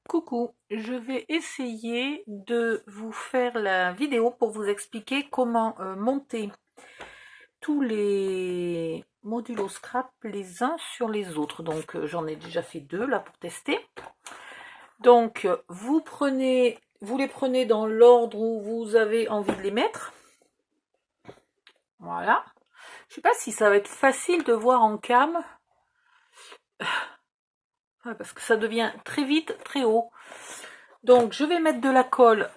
Coucou, je vais essayer de vous faire la vidéo pour vous expliquer comment monter tous les modules au scrap les uns sur les autres. Donc j'en ai déjà fait deux là pour tester. Donc vous les prenez dans l'ordre où vous avez envie de les mettre. Voilà. Je sais pas si ça va être facile de voir en cam. Parce que ça devient très vite très haut. Donc je vais mettre de la colle.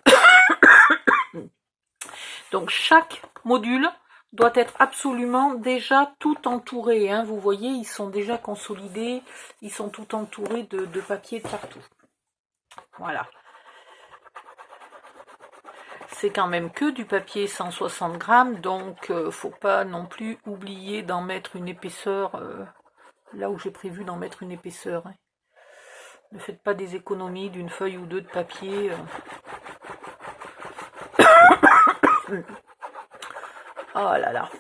Donc chaque module doit être absolument déjà tout entouré. Hein. Vous voyez, ils sont déjà consolidés, ils sont tout entourés de papier de partout. Voilà. C'est quand même que du papier 160 grammes, donc faut pas non plus oublier d'en mettre une épaisseur, là où j'ai prévu d'en mettre une épaisseur. Hein. Ne faites pas des économies d'une feuille ou deux de papier. Oh là là.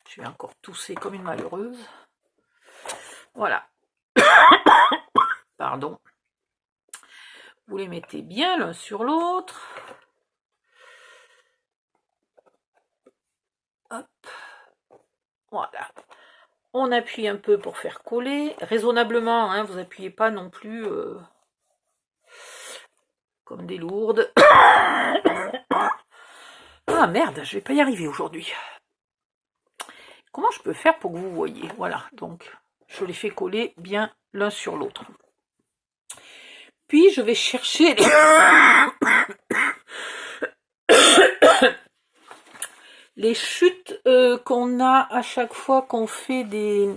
Je vais encore tousser comme une malheureuse. Voilà. Pardon. Vous les mettez bien l'un sur l'autre. Hop. Voilà. On appuie un peu pour faire coller. Raisonnablement, hein, vous appuyez pas non plus comme des lourdes. Ah merde, je vais pas y arriver aujourd'hui. Comment je peux faire pour que vous voyez? Voilà, donc je les fais coller bien l'un sur l'autre. Puis je vais chercher les chutes qu'on a à chaque fois qu'on fait les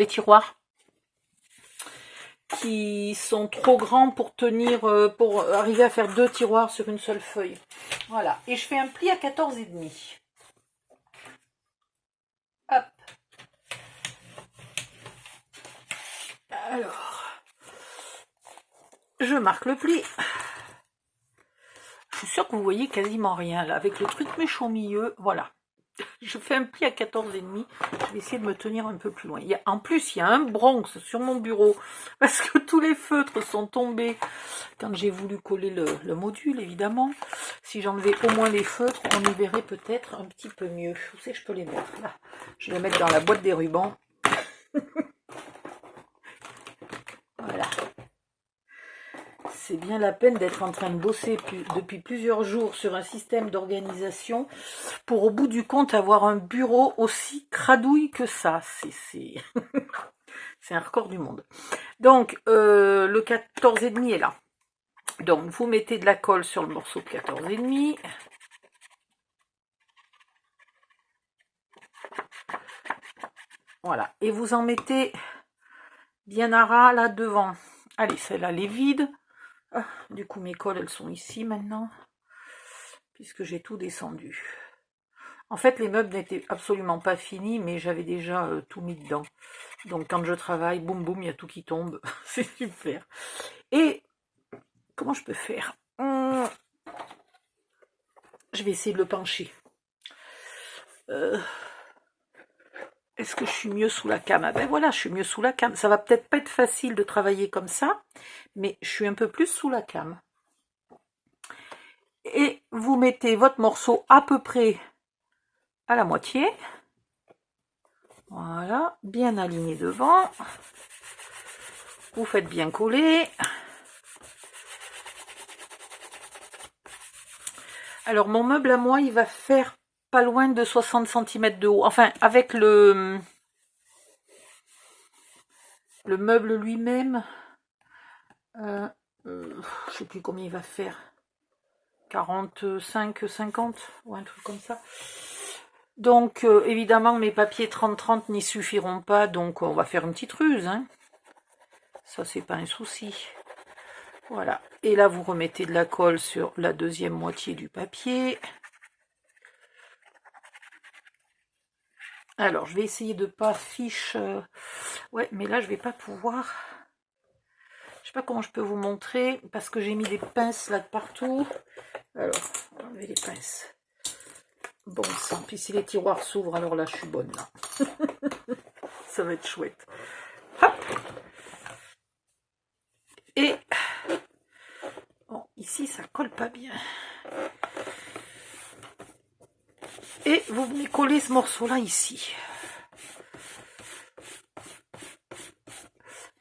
tiroirs qui sont trop grands pour tenir, pour arriver à faire deux tiroirs sur une seule feuille. Voilà, et je fais un pli à 14,5. Hop. Alors, je marque le pli. Je suis sûre que vous voyez quasiment rien là, avec le truc mèche au milieu, voilà. Je fais un pli à 14,5. Je vais essayer de me tenir un peu plus loin. En plus, il y a un Bronx sur mon bureau parce que tous les feutres sont tombés quand j'ai voulu coller le module, évidemment. Si j'enlevais au moins les feutres, on y verrait peut-être un petit peu mieux. Où c'est que je peux les mettre? Là. Je vais les mettre dans la boîte des rubans. Voilà. C'est bien la peine d'être en train de bosser depuis plusieurs jours sur un système d'organisation pour au bout du compte avoir un bureau aussi cradouille que ça. C'est un record du monde. Donc le 14,5 est là. Donc vous mettez de la colle sur le morceau de 14,5. Voilà. Et vous en mettez bien à ras là devant. Allez, celle-là elle est vide. Ah, du coup mes colles elles sont ici maintenant. Puisque j'ai tout descendu. En fait, les meubles n'étaient absolument pas finis, mais j'avais déjà tout mis dedans. Donc, quand je travaille, boum, boum, il y a tout qui tombe. C'est super. Et, comment je peux faire? Je vais essayer de le pencher. Est-ce que je suis mieux sous la cam? Ah ben voilà, je suis mieux sous la cam. Ça va peut-être pas être facile de travailler comme ça, mais je suis un peu plus sous la cam. Et vous mettez votre morceau à peu près à la moitié. Voilà, bien aligné devant. Vous faites bien coller. Alors mon meuble à moi, il va faire pas loin de 60 cm de haut. Enfin, avec le meuble lui-même, je sais plus combien il va faire. 45, 50 ou un truc comme ça. Donc évidemment mes papiers 30-30 n'y suffiront pas, donc on va faire une petite ruse. Hein. Ça c'est pas un souci. Voilà. Et là vous remettez de la colle sur la deuxième moitié du papier. Alors je vais essayer de pas fiche. Ouais, mais là je vais pas pouvoir. Je sais pas comment je peux vous montrer parce que j'ai mis des pinces là de partout. Alors, on va enlever les pinces. Bon sang, puis si les tiroirs s'ouvrent, alors là je suis bonne là. Ça va être chouette. Hop. colle pas bien. Et vous venez coller ce morceau-là ici.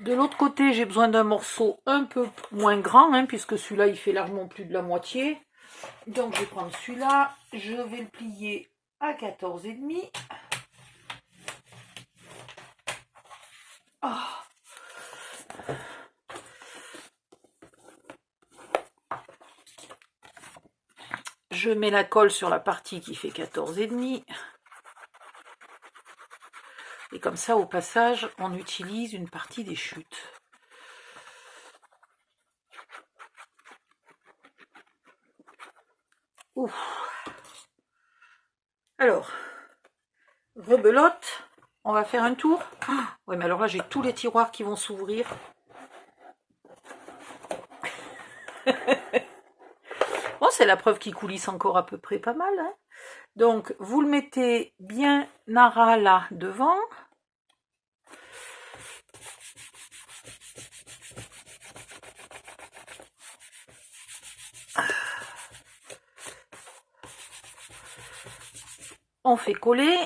De l'autre côté, j'ai besoin d'un morceau un peu moins grand, hein, puisque celui-là, il fait largement plus de la moitié. Donc, je vais prendre celui-là. Je vais le plier à 14,5. Oh. Je mets la colle sur la partie qui fait 14,5. Et comme ça, au passage, on utilise une partie des chutes. Ouf. Alors, rebelote, on va faire un tour. Ouais, mais alors là, j'ai tous les tiroirs qui vont s'ouvrir. Bon, c'est la preuve qu'il coulisse encore à peu près pas mal, hein. Donc, vous le mettez bien nara là devant. On fait coller.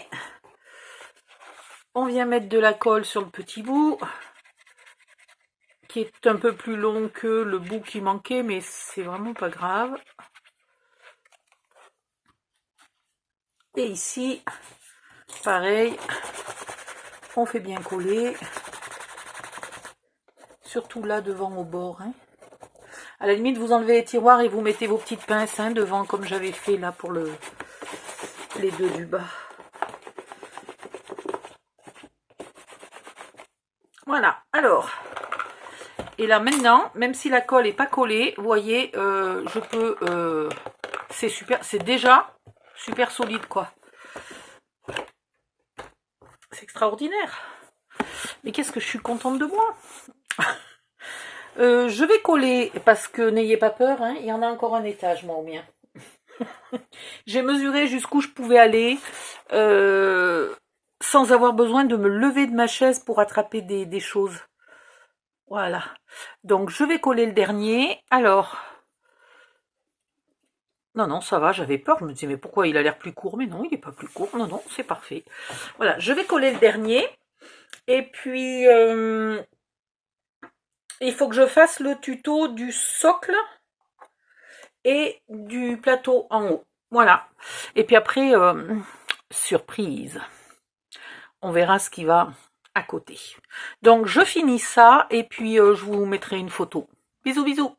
On vient mettre de la colle sur le petit bout, qui est un peu plus long que le bout qui manquait, mais c'est vraiment pas grave. Et ici, pareil, on fait bien coller, surtout là devant au bord, hein. À la limite, vous enlevez les tiroirs et vous mettez vos petites pinces, hein, devant, comme j'avais fait là pour les deux du bas. Voilà, alors, et là maintenant, même si la colle n'est pas collée, vous voyez, je peux, c'est super, c'est déjà super solide, quoi. C'est extraordinaire. Mais qu'est-ce que je suis contente de moi. Je vais coller, parce que n'ayez pas peur, hein, il y en a encore un étage, moi, au mien. J'ai mesuré jusqu'où je pouvais aller, sans avoir besoin de me lever de ma chaise pour attraper des choses. Voilà. Donc, je vais coller le dernier. Alors... Non, ça va, j'avais peur. Je me disais, mais pourquoi il a l'air plus court? Mais non, il n'est pas plus court. Non, c'est parfait. Voilà, je vais coller le dernier. Et puis, il faut que je fasse le tuto du socle et du plateau en haut. Voilà. Et puis après, surprise. On verra ce qui va à côté. Donc, je finis ça et puis je vous mettrai une photo. Bisous, bisous.